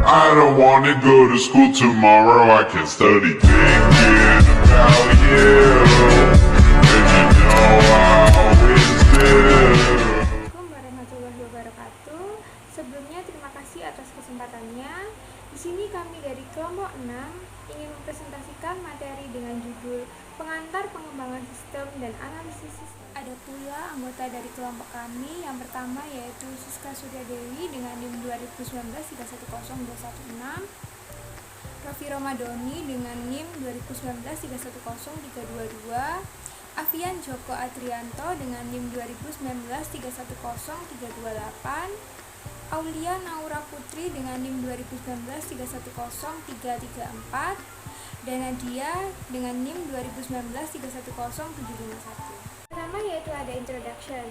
I don't wanna go to school tomorrow, I can study thinking about you. And you know I always do. Assalamualaikum warahmatullahi wabarakatuh. Sebelumnya terima kasih atas kesempatannya. Di sini kami dari kelompok 6 ingin mempresentasikan materi dengan judul Pengantar Pengembangan Sistem dan Analisis Sistem. Ada pula anggota dari kelompok kami yang pertama yaitu Siska Suryadewi dengan NIM 2019-310216, Rofi Romadoni dengan NIM 2019-310322, Afian Joko Adrianto dengan NIM 2019-310328, Aulia Naura Putri dengan NIM 2019-310334, dan Nadia dengan NIM 2019-310751. Pertama yaitu ada introduction.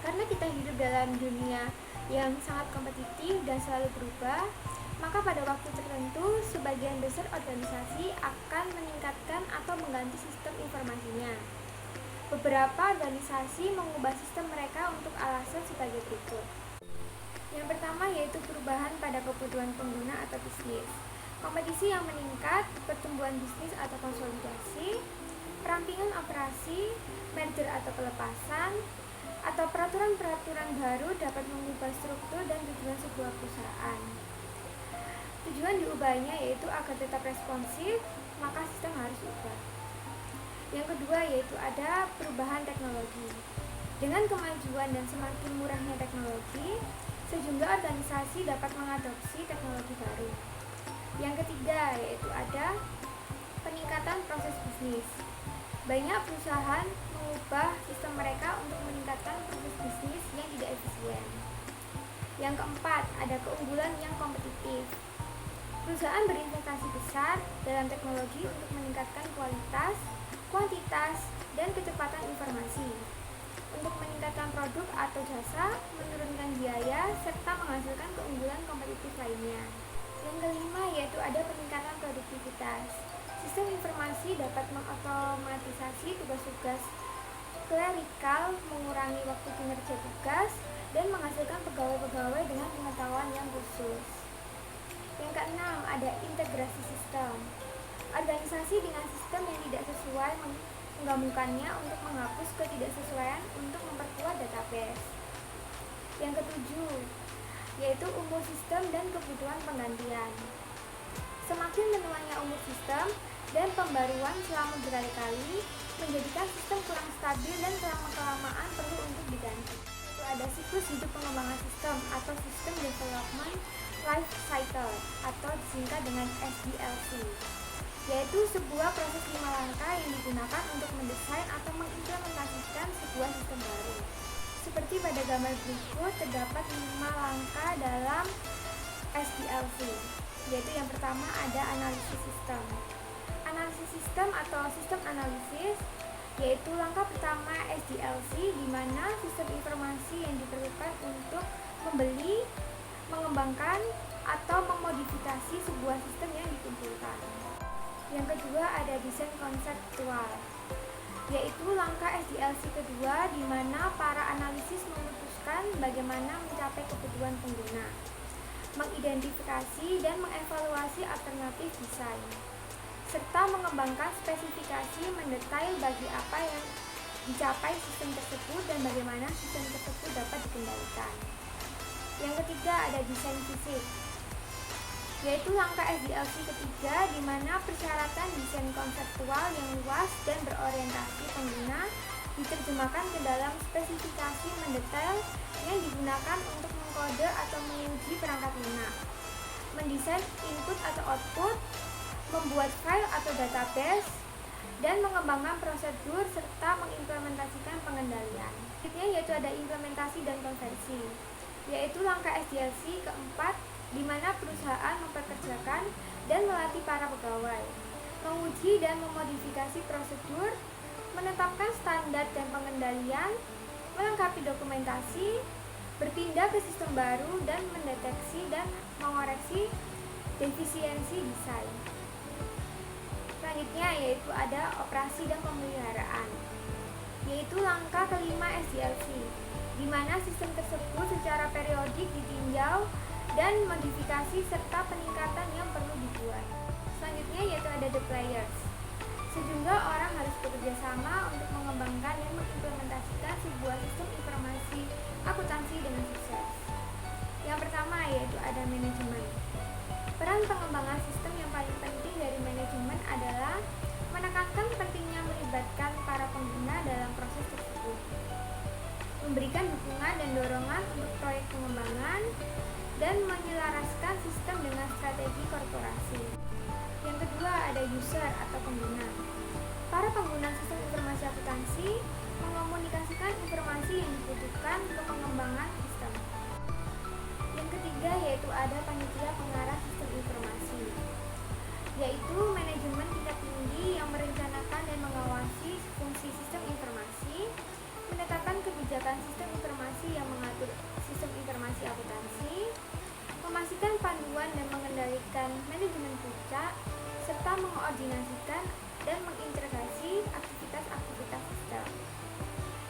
Karena kita hidup dalam dunia yang sangat kompetitif dan selalu berubah, maka pada waktu tertentu sebagian besar organisasi akan meningkatkan atau mengganti sistem informasinya. Beberapa organisasi mengubah sistem mereka untuk alasan sebagai berikut. Yang pertama yaitu perubahan pada kebutuhan pengguna atau bisnis, kompetisi yang meningkat, pertumbuhan bisnis atau konsolidasi, perampingan operasi, merger atau pelepasan, atau peraturan-peraturan baru dapat mengubah struktur dan tujuan sebuah perusahaan. Tujuan diubahnya yaitu agar tetap responsif, maka sistem harus diubah. Yang kedua yaitu ada perubahan teknologi. Dengan kemajuan dan semakin murahnya teknologi, sejumlah organisasi dapat mengadopsi teknologi baru. Yang ketiga yaitu ada peningkatan proses bisnis. Banyak perusahaan mengubah sistem mereka untuk meningkatkan proses bisnis yang tidak efisien. Yang keempat, ada keunggulan yang kompetitif. Perusahaan berinvestasi besar dalam teknologi untuk meningkatkan kualitas, kuantitas, dan kecepatan informasi. Untuk meningkatkan produk atau jasa, menurunkan biaya, serta menghasilkan keunggulan kompetitif lainnya. Yang kelima yaitu ada peningkatan produktivitas. Sistem informasi dapat mengotomatisasi tugas-tugas klerikal, mengurangi waktu kinerja tugas, dan menghasilkan pegawai-pegawai dengan pengetahuan yang khusus. Yang keenam, ada integrasi sistem. Organisasi dengan sistem yang tidak sesuai menggabungkannya untuk menghapus ketidaksesuaian untuk memperkuat database. Yang ketujuh, yaitu umur sistem dan kebutuhan penggantian. Semakin menuanya umur sistem dan pembaruan selama berkali-kali menjadikan sistem kurang stabil dan kelamaan perlu untuk diganti. Itu ada siklus hidup pengembangan sistem atau System Development Life Cycle atau disingkat dengan SDLC, yaitu sebuah proses 5 langkah yang digunakan untuk mendesain atau mengimplementasikan sebuah sistem baru. Seperti pada gambar berikut terdapat 5 langkah dalam SDLC, yaitu yang pertama ada analisis sistem. Analisis sistem atau sistem analisis yaitu langkah pertama SDLC, di mana sistem informasi yang diperlukan untuk membeli, mengembangkan, atau memodifikasi sebuah sistem yang dikumpulkan. Yang kedua ada desain konseptual, yaitu langkah SDLC kedua, di mana para analisis memutuskan bagaimana mencapai kebutuhan pengguna, mengidentifikasi dan mengevaluasi alternatif desain, serta mengembangkan spesifikasi mendetail bagi apa yang dicapai sistem tersebut dan bagaimana sistem tersebut dapat dikendalikan. Yang ketiga ada desain fisik, yaitu langkah SDLC ketiga, di mana persyaratan desain konseptual yang luas dan berorientasi pengguna diterjemahkan ke dalam spesifikasi mendetail yang digunakan untuk mengkode atau menguji perangkat lunak, mendesain input atau output, membuat file atau database, dan mengembangkan prosedur serta mengimplementasikan pengendalian. Selanjutnya yaitu ada implementasi dan konversi, yaitu langkah SDLC keempat, di mana perusahaan mempekerjakan dan melatih para pegawai, menguji dan memodifikasi prosedur, menetapkan standar dan pengendalian, melengkapi dokumentasi, berpindah ke sistem baru, dan mendeteksi dan mengoreksi defisiensi desain. Selanjutnya yaitu ada operasi dan pemeliharaan, yaitu langkah kelima SDLC, di mana sistem tersebut secara periodik ditinjau dan modifikasi serta peningkatan yang perlu dibuat. Selanjutnya yaitu ada the players. Sejumlah orang harus bekerja sama untuk mengembangkan dan mengimplementasikan sebuah sistem informasi akuntansi dengan sukses. Yang pertama yaitu ada manajemen. Peran pengembangan sistem yang paling penting dari manajemen adalah menekankan pentingnya melibatkan para pengguna dalam proses tersebut, memberikan dukungan dan dorongan untuk proyek pengembangan, dan menyelaraskan sistem dengan strategi korporasi. Yang kedua ada user atau pengguna. Para pengguna sistem informasi akuntansi mengomunikasikan informasi yang dibutuhkan untuk pengembangan sistem. Yang ketiga yaitu ada panitia pengarah sistem informasi, yaitu manajemen tingkat tinggi yang merencanakan dan mengawasi fungsi sistem informasi, menetapkan kebijakan sistem informasi yang mengatur sistem informasi akuntansi, memastikan panduan dan mengendalikan manajemen puncak, serta mengkoordinasikan dan mengintegrasi aktivitas-aktivitas sistem.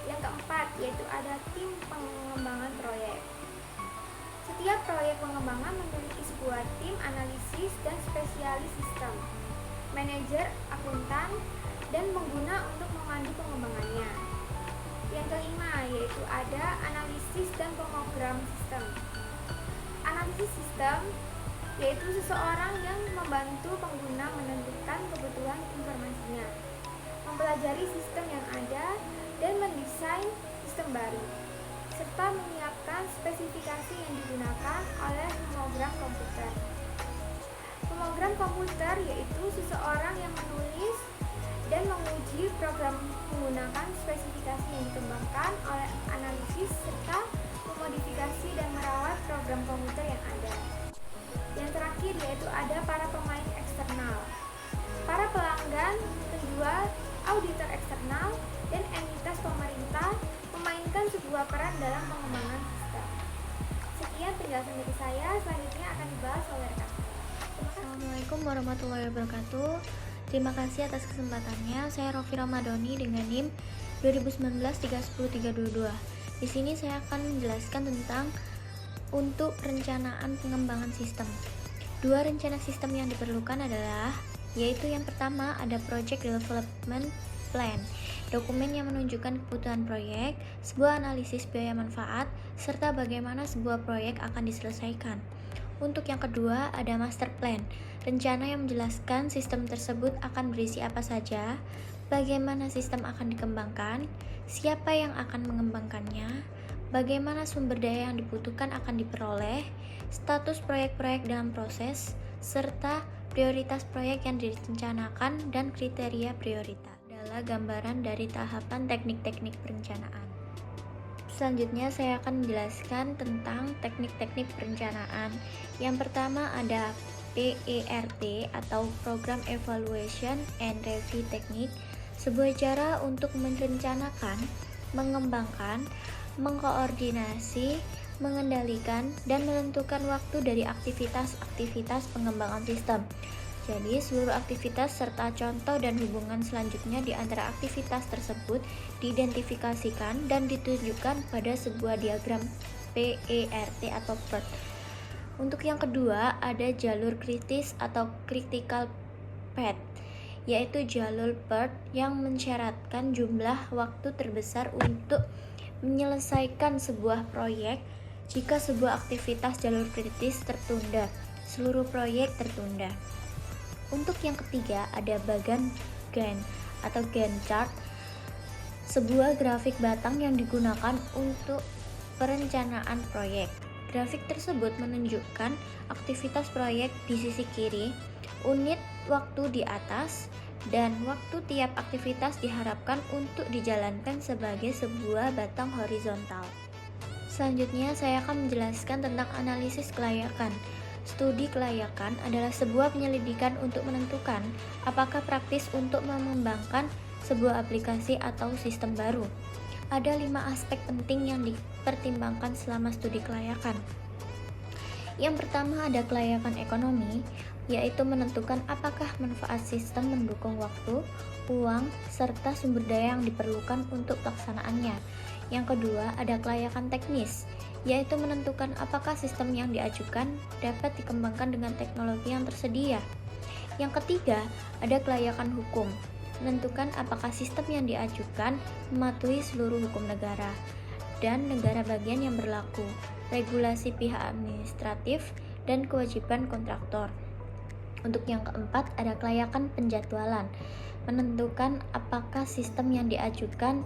Yang keempat yaitu ada tim pengembangan proyek. Setiap proyek pengembangan memiliki sebuah tim analisis dan spesialis sistem, manajer, akuntan, dan pengguna untuk memandu pengembangannya. Yang kelima yaitu ada analisis dan pemrogram sistem. Analisis sistem yaitu seseorang yang membantu pengguna menentukan kebutuhan informasinya, mempelajari sistem yang ada dan mendesain sistem baru, serta menyiapkan spesifikasi yang digunakan oleh pemrogram komputer. Pemrogram komputer yaitu seseorang yang menulis dan menguji program menggunakan spesifikasi yang dikembangkan oleh analisis serta memodifikasi dan merawat program komputer yang ada. Yang terakhir yaitu ada para pemain eksternal. Para pelanggan, penjual, auditor eksternal, dan entitas pemerintah memainkan sebuah peran dalam pengembangan sistem. Sekian penjelasan dari saya, selanjutnya akan dibahas oleh rekan. Assalamualaikum warahmatullahi wabarakatuh. Terima kasih atas kesempatannya. Saya Rofi Ramadhani dengan NIM 2019-310-322. Di sini saya akan menjelaskan tentang untuk perencanaan pengembangan sistem. Dua rencana sistem yang diperlukan adalah, yaitu yang pertama ada Project Development Plan, dokumen yang menunjukkan kebutuhan proyek, sebuah analisis biaya manfaat, serta bagaimana sebuah proyek akan diselesaikan. Untuk yang kedua ada Master Plan, rencana yang menjelaskan sistem tersebut akan berisi apa saja, bagaimana sistem akan dikembangkan, siapa yang akan mengembangkannya, bagaimana sumber daya yang dibutuhkan akan diperoleh, status proyek-proyek dalam proses, serta prioritas proyek yang direncanakan dan kriteria prioritas. Adalah gambaran dari tahapan teknik-teknik perencanaan. Selanjutnya saya akan menjelaskan tentang teknik-teknik perencanaan. Yang pertama ada PERT atau Program Evaluation and Review Technique, sebuah cara untuk merencanakan, mengembangkan, mengkoordinasi, mengendalikan, dan menentukan waktu dari aktivitas-aktivitas pengembangan sistem. Jadi, seluruh aktivitas serta contoh dan hubungan selanjutnya di antara aktivitas tersebut diidentifikasikan dan ditunjukkan pada sebuah diagram PERT atau PERT. Untuk yang kedua, ada jalur kritis atau critical path, yaitu jalur PERT yang mensyaratkan jumlah waktu terbesar untuk menyelesaikan sebuah proyek. Jika sebuah aktivitas jalur kritis tertunda, seluruh proyek tertunda. Untuk yang ketiga ada bagan Gantt atau Gantt chart, sebuah grafik batang yang digunakan untuk perencanaan proyek. Grafik tersebut menunjukkan aktivitas proyek di sisi kiri, unit waktu di atas, dan waktu tiap aktivitas diharapkan untuk dijalankan sebagai sebuah batang horizontal. Selanjutnya saya akan menjelaskan tentang analisis kelayakan. Studi kelayakan adalah sebuah penyelidikan untuk menentukan apakah praktis untuk mengembangkan sebuah aplikasi atau sistem baru. Ada 5 aspek penting yang dipertimbangkan selama studi kelayakan. Yang pertama ada kelayakan ekonomi, yaitu menentukan apakah manfaat sistem mendukung waktu, uang, serta sumber daya yang diperlukan untuk pelaksanaannya. Yang kedua ada kelayakan teknis, yaitu menentukan apakah sistem yang diajukan dapat dikembangkan dengan teknologi yang tersedia. Yang ketiga, ada kelayakan hukum, menentukan apakah sistem yang diajukan mematuhi seluruh hukum negara dan negara bagian yang berlaku, regulasi pihak administratif, dan kewajiban kontraktor. Untuk yang keempat, ada kelayakan penjadwalan, menentukan apakah sistem yang diajukan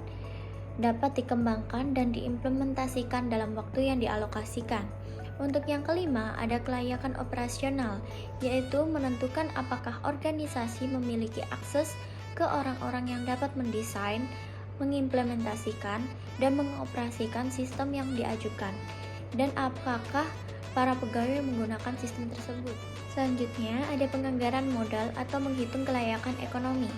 dapat dikembangkan dan diimplementasikan dalam waktu yang dialokasikan. Untuk yang kelima, ada kelayakan operasional, yaitu menentukan apakah organisasi memiliki akses ke orang-orang yang dapat mendesain, mengimplementasikan, dan mengoperasikan sistem yang diajukan, dan apakah para pegawai menggunakan sistem tersebut. Selanjutnya, ada penganggaran modal atau menghitung kelayakan ekonomi.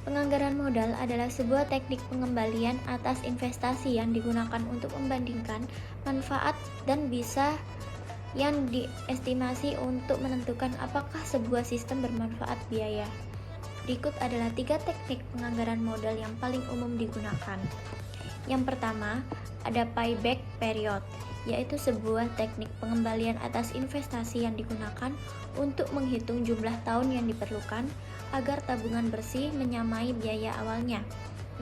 Penganggaran modal adalah sebuah teknik pengembalian atas investasi yang digunakan untuk membandingkan manfaat dan bisa yang diestimasi untuk menentukan apakah sebuah sistem bermanfaat biaya. Berikut adalah 3 teknik penganggaran modal yang paling umum digunakan. Yang pertama, ada payback period, yaitu sebuah teknik pengembalian atas investasi yang digunakan untuk menghitung jumlah tahun yang diperlukan agar tabungan bersih menyamai biaya awalnya.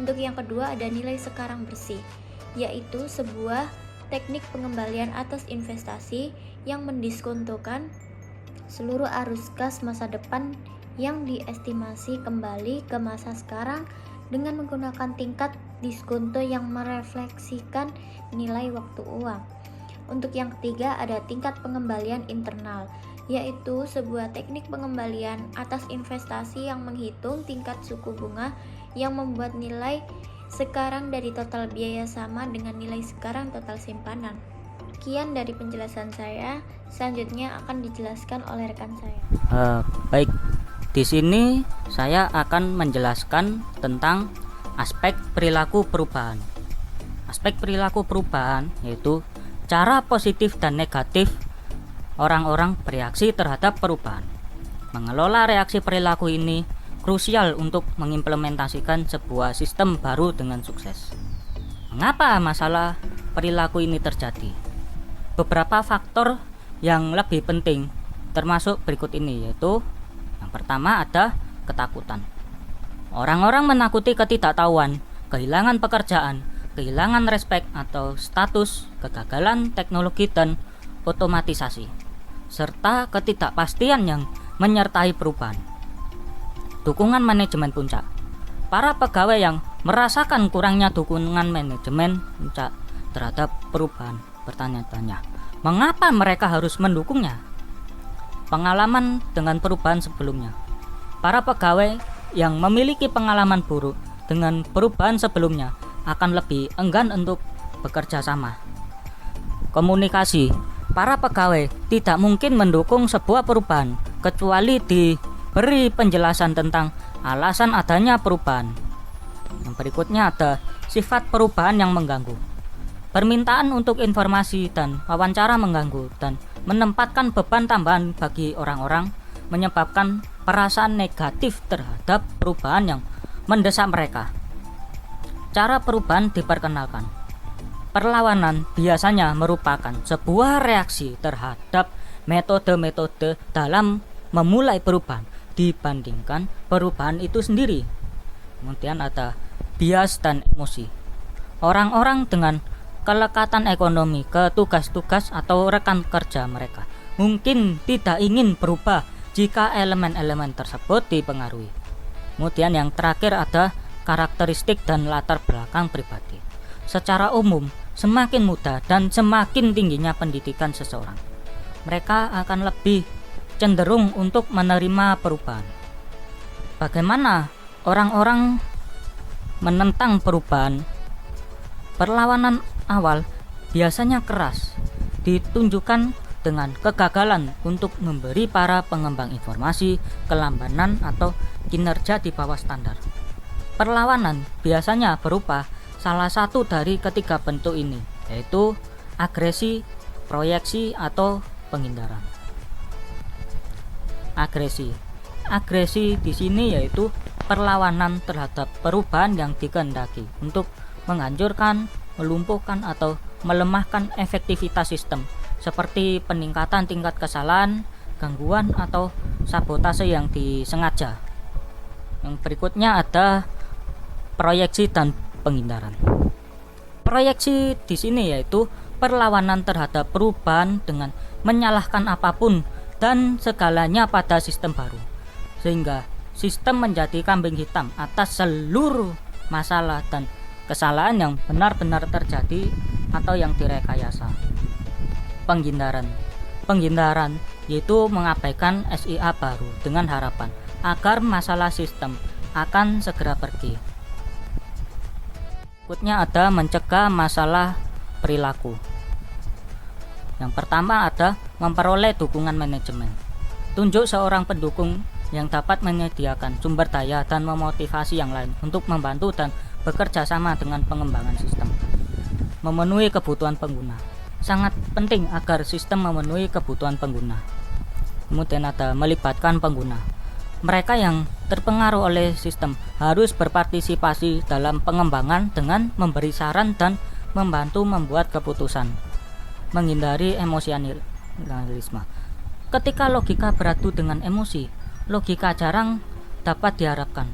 Untuk yang kedua, ada nilai sekarang bersih, yaitu sebuah teknik pengembalian atas investasi yang mendiskontokan seluruh arus kas masa depan yang diestimasi kembali ke masa sekarang dengan menggunakan tingkat diskonto yang merefleksikan nilai waktu uang. Untuk yang ketiga, ada tingkat pengembalian internal, yaitu sebuah teknik pengembalian atas investasi yang menghitung tingkat suku bunga yang membuat nilai sekarang dari total biaya sama dengan nilai sekarang total simpanan. Sekian dari penjelasan saya, selanjutnya akan dijelaskan oleh rekan saya. Baik, di sini saya akan menjelaskan tentang aspek perilaku perubahan. Aspek perilaku perubahan yaitu cara positif dan negatif orang-orang bereaksi terhadap perubahan. Mengelola reaksi perilaku ini krusial untuk mengimplementasikan sebuah sistem baru dengan sukses. Mengapa masalah perilaku ini terjadi? Beberapa faktor yang lebih penting termasuk berikut ini, yaitu yang pertama ada ketakutan. Orang-orang menakuti ketidaktahuan, kehilangan pekerjaan, kehilangan respek atau status, kegagalan teknologi dan otomatisasi, serta ketidakpastian yang menyertai perubahan. Dukungan manajemen puncak. Para pegawai yang merasakan kurangnya dukungan manajemen puncak terhadap perubahan bertanya-tanya, mengapa mereka harus mendukungnya? Pengalaman dengan perubahan sebelumnya. Para pegawai yang memiliki pengalaman buruk dengan perubahan sebelumnya akan lebih enggan untuk bekerja sama. Komunikasi. Para pegawai tidak mungkin mendukung sebuah perubahan kecuali diberi penjelasan tentang alasan adanya perubahan. Yang berikutnya ada sifat perubahan yang mengganggu. Permintaan untuk informasi dan wawancara mengganggu dan menempatkan beban tambahan bagi orang-orang, menyebabkan perasaan negatif terhadap perubahan yang mendesak mereka. Cara perubahan diperkenalkan. Perlawanan biasanya merupakan sebuah reaksi terhadap metode-metode dalam memulai perubahan dibandingkan perubahan itu sendiri. Kemudian ada bias dan emosi. Orang-orang dengan kelekatan ekonomi ke tugas-tugas atau rekan kerja mereka mungkin tidak ingin berubah jika elemen-elemen tersebut dipengaruhi. Kemudian yang terakhir ada karakteristik dan latar belakang pribadi. Secara umum, semakin muda dan semakin tingginya pendidikan seseorang, mereka akan lebih cenderung untuk menerima perubahan. Bagaimana orang-orang menentang perubahan? Perlawanan awal biasanya keras, ditunjukkan dengan kegagalan untuk memberi para pengembang informasi, kelambanan atau kinerja di bawah standar. Perlawanan biasanya berupa salah satu dari ketiga bentuk ini, yaitu agresi, proyeksi, atau penghindaran. Agresi di sini yaitu perlawanan terhadap perubahan yang dikehendaki untuk menghancurkan, melumpuhkan, atau melemahkan efektivitas sistem, seperti peningkatan tingkat kesalahan, gangguan, atau sabotase yang disengaja. Yang berikutnya ada proyeksi dan penghindaran. Proyeksi di sini yaitu perlawanan terhadap perubahan dengan menyalahkan apapun dan segalanya pada sistem baru, sehingga sistem menjadi kambing hitam atas seluruh masalah dan kesalahan yang benar-benar terjadi atau yang direkayasa. Penghindaran yaitu mengabaikan SIA baru dengan harapan agar masalah sistem akan segera pergi. Berikutnya ada mencegah masalah perilaku. Yang pertama ada memperoleh dukungan manajemen. Tunjuk seorang pendukung yang dapat menyediakan sumber daya dan memotivasi yang lain untuk membantu dan bekerja sama dengan pengembangan sistem. Memenuhi kebutuhan pengguna. Sangat penting agar sistem memenuhi kebutuhan pengguna. Kemudian ada melibatkan pengguna. Mereka yang terpengaruh oleh sistem harus berpartisipasi dalam pengembangan dengan memberi saran dan membantu membuat keputusan. Menghindari emosionalisme. Ketika logika beradu dengan emosi, logika jarang dapat diharapkan.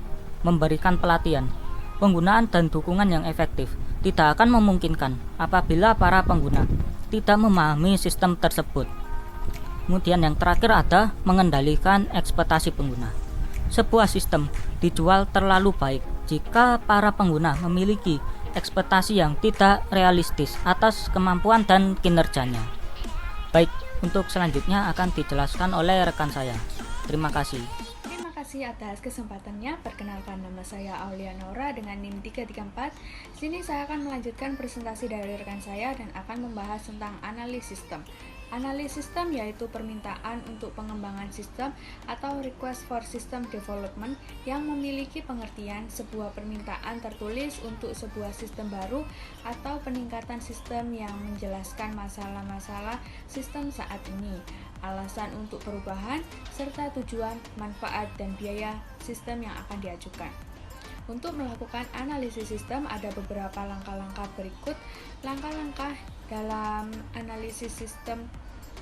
Memberikan pelatihan, penggunaan dan dukungan yang efektif tidak akan memungkinkan apabila para pengguna tidak memahami sistem tersebut. Kemudian yang terakhir ada mengendalikan ekspektasi pengguna. Sebuah sistem dijual terlalu baik jika para pengguna memiliki ekspektasi yang tidak realistis atas kemampuan dan kinerjanya. Baik, untuk selanjutnya akan dijelaskan oleh rekan saya. Terima kasih. Terima kasih atas kesempatannya. Perkenalkan, nama saya Aulia Nora dengan NIM 334. Sini saya akan melanjutkan presentasi dari rekan saya dan akan membahas tentang analisis sistem. Analisis sistem yaitu permintaan untuk pengembangan sistem atau request for system development yang memiliki pengertian sebuah permintaan tertulis untuk sebuah sistem baru atau peningkatan sistem yang menjelaskan masalah-masalah sistem saat ini, alasan untuk perubahan, serta tujuan, manfaat, dan biaya sistem yang akan diajukan. Untuk melakukan analisis sistem ada beberapa langkah-langkah berikut. Langkah-langkah dalam analisis sistem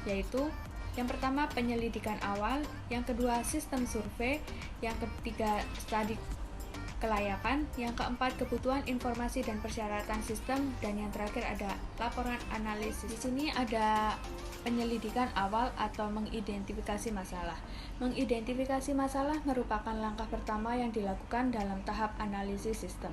yaitu yang pertama penyelidikan awal, yang kedua sistem survei, yang ketiga studi kelayakan, yang keempat kebutuhan informasi dan persyaratan sistem, dan yang terakhir ada laporan analisis. Di sini ada penyelidikan awal atau mengidentifikasi masalah. Mengidentifikasi masalah merupakan langkah pertama yang dilakukan dalam tahap analisis sistem.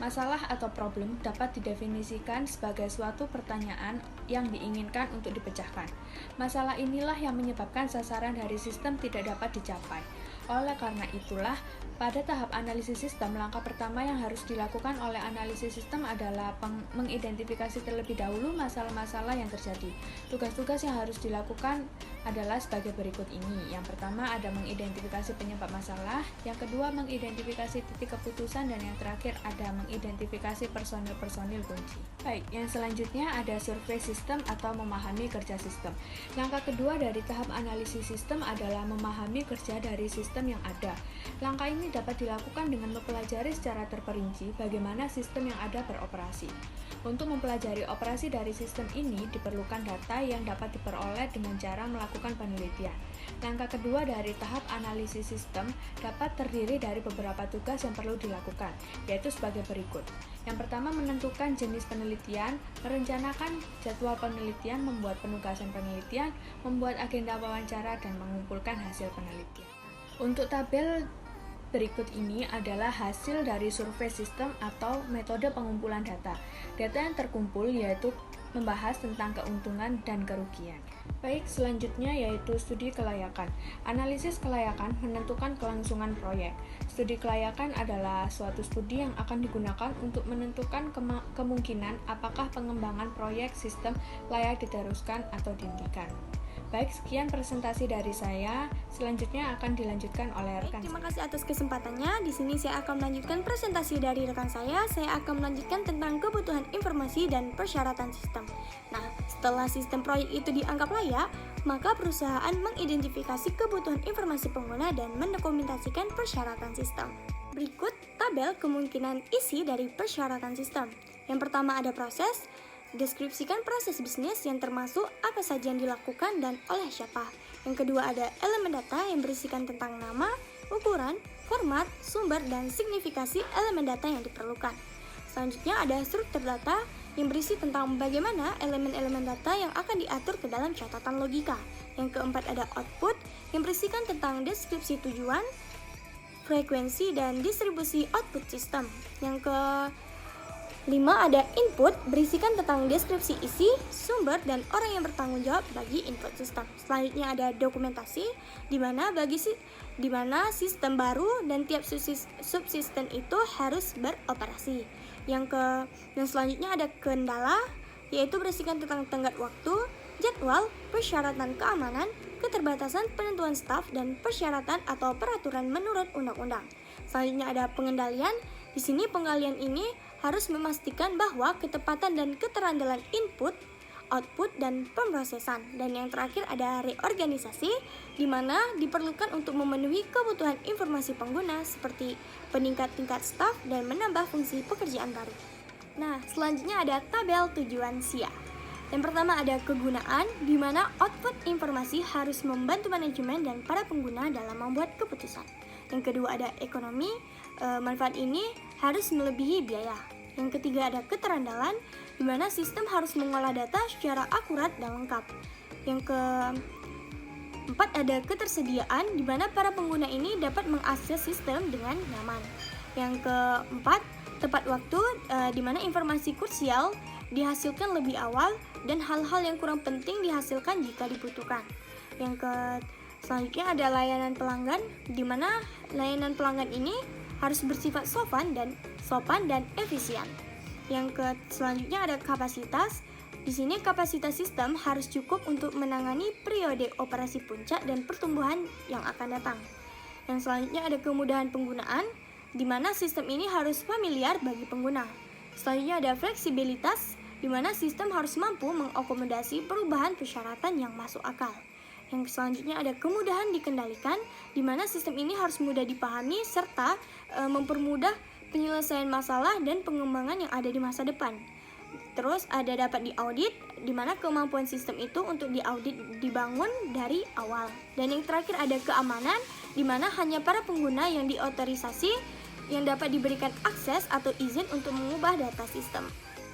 Masalah atau problem dapat didefinisikan sebagai suatu pertanyaan yang diinginkan untuk dipecahkan. Masalah inilah yang menyebabkan sasaran dari sistem tidak dapat dicapai. Oleh karena itulah, pada tahap analisis sistem, langkah pertama yang harus dilakukan oleh analisis sistem adalah mengidentifikasi terlebih dahulu masalah-masalah yang terjadi. Tugas-tugas yang harus dilakukan adalah sebagai berikut ini. Yang pertama ada mengidentifikasi penyebab masalah, yang kedua mengidentifikasi titik keputusan, dan yang terakhir ada mengidentifikasi personil-personil kunci. Baik, yang selanjutnya ada survei sistem atau memahami kerja sistem. Langkah kedua dari tahap analisis sistem adalah memahami kerja dari sistem yang ada. Langkah ini dapat dilakukan dengan mempelajari secara terperinci bagaimana sistem yang ada beroperasi. Untuk mempelajari operasi dari sistem ini diperlukan data yang dapat diperoleh dengan cara melakukan penelitian. Langkah kedua dari tahap analisis sistem dapat terdiri dari beberapa tugas yang perlu dilakukan, yaitu sebagai berikut. Yang pertama, menentukan jenis penelitian, merencanakan jadwal penelitian, membuat penugasan penelitian, membuat agenda wawancara, dan mengumpulkan hasil penelitian. Untuk tabel berikut ini adalah hasil dari survei sistem atau metode pengumpulan data. Data yang terkumpul yaitu membahas tentang keuntungan dan kerugian. Baik, selanjutnya yaitu studi kelayakan. Analisis kelayakan menentukan kelangsungan proyek. Studi kelayakan adalah suatu studi yang akan digunakan untuk menentukan kemungkinan apakah pengembangan proyek sistem layak diteruskan atau dihentikan. Baik, sekian presentasi dari saya. Selanjutnya akan dilanjutkan oleh rekan. Terima kasih atas kesempatannya. Di sini saya akan melanjutkan presentasi dari rekan saya. Saya akan melanjutkan tentang kebutuhan informasi dan persyaratan sistem. Nah, setelah sistem proyek itu dianggap layak, maka perusahaan mengidentifikasi kebutuhan informasi pengguna dan mendokumentasikan persyaratan sistem. Berikut tabel kemungkinan isi dari persyaratan sistem. Yang pertama ada proses, deskripsikan proses bisnis yang termasuk apa saja yang dilakukan dan oleh siapa. Yang kedua ada elemen data yang berisikan tentang nama, ukuran, format, sumber, dan signifikasi elemen data yang diperlukan. Selanjutnya ada struktur data yang berisi tentang bagaimana elemen-elemen data yang akan diatur ke dalam catatan logika. Yang keempat ada output yang berisikan tentang deskripsi tujuan, frekuensi, dan distribusi output sistem. Yang kelima ada input berisikan tentang deskripsi isi, sumber, dan orang yang bertanggung jawab bagi input sistem. Selanjutnya ada dokumentasi di mana sistem baru dan tiap subsistem itu harus beroperasi. Yang selanjutnya ada kendala, yaitu berisikan tentang tenggat waktu, jadwal, persyaratan keamanan, keterbatasan penentuan staf, dan persyaratan atau peraturan menurut undang-undang. Selanjutnya ada pengendalian. Di sini pengendalian ini harus memastikan bahwa ketepatan dan keterandalan input, output, dan pemrosesan. Dan yang terakhir ada reorganisasi, di mana diperlukan untuk memenuhi kebutuhan informasi pengguna seperti peningkat-tingkat staf dan menambah fungsi pekerjaan baru. Nah, selanjutnya ada tabel tujuan SIA. Yang pertama ada kegunaan, di mana output informasi harus membantu manajemen dan para pengguna dalam membuat keputusan. Yang kedua ada ekonomi, manfaat ini harus melebihi biaya. Yang ketiga ada keterandalan, di mana sistem harus mengolah data secara akurat dan lengkap. Yang keempat ada ketersediaan, di mana para pengguna ini dapat mengakses sistem dengan nyaman. Yang keempat tepat waktu, di mana informasi krusial dihasilkan lebih awal dan hal-hal yang kurang penting dihasilkan jika dibutuhkan. Selanjutnya ada layanan pelanggan, di mana layanan pelanggan ini harus bersifat sopan dan efisien. Selanjutnya ada kapasitas. Di sini kapasitas sistem harus cukup untuk menangani periode operasi puncak dan pertumbuhan yang akan datang. Yang selanjutnya ada kemudahan penggunaan, di mana sistem ini harus familiar bagi pengguna. Selanjutnya ada fleksibilitas, di mana sistem harus mampu mengakomodasi perubahan persyaratan yang masuk akal. Yang selanjutnya ada kemudahan dikendalikan, di mana sistem ini harus mudah dipahami serta mempermudah penyelesaian masalah dan pengembangan yang ada di masa depan. Terus ada dapat diaudit, di mana kemampuan sistem itu untuk diaudit dibangun dari awal. Dan yang terakhir ada keamanan, di mana hanya para pengguna yang diotorisasi yang dapat diberikan akses atau izin untuk mengubah data sistem.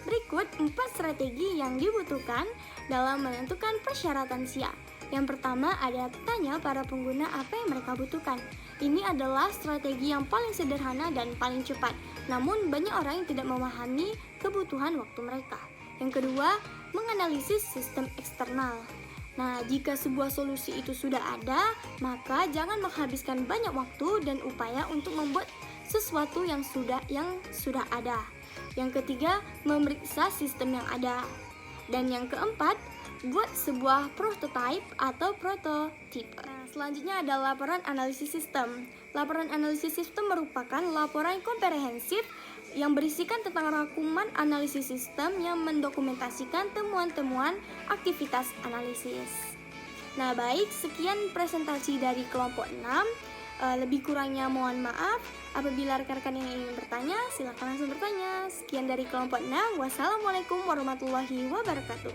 Berikut 4 strategi yang dibutuhkan dalam menentukan persyaratan SIA. Yang pertama ada tanya para pengguna apa yang mereka butuhkan. Ini adalah strategi yang paling sederhana dan paling cepat, namun banyak orang yang tidak memahami kebutuhan waktu mereka. Yang kedua, menganalisis sistem eksternal. Nah, jika sebuah solusi itu sudah ada, maka jangan menghabiskan banyak waktu dan upaya untuk membuat sesuatu yang sudah ada. Yang ketiga, memeriksa sistem yang ada. Dan yang keempat, buat sebuah prototype atau prototipe. Nah, selanjutnya ada laporan analisis sistem. Laporan analisis sistem merupakan laporan komprehensif yang berisikan tentang rangkuman analisis sistem yang mendokumentasikan temuan-temuan aktivitas analisis. Nah, baik, sekian presentasi dari kelompok 6. Lebih kurangnya mohon maaf. Apabila rekan-rekan yang ingin bertanya, silakan langsung bertanya. Sekian dari kelompok 6. Wassalamualaikum warahmatullahi wabarakatuh.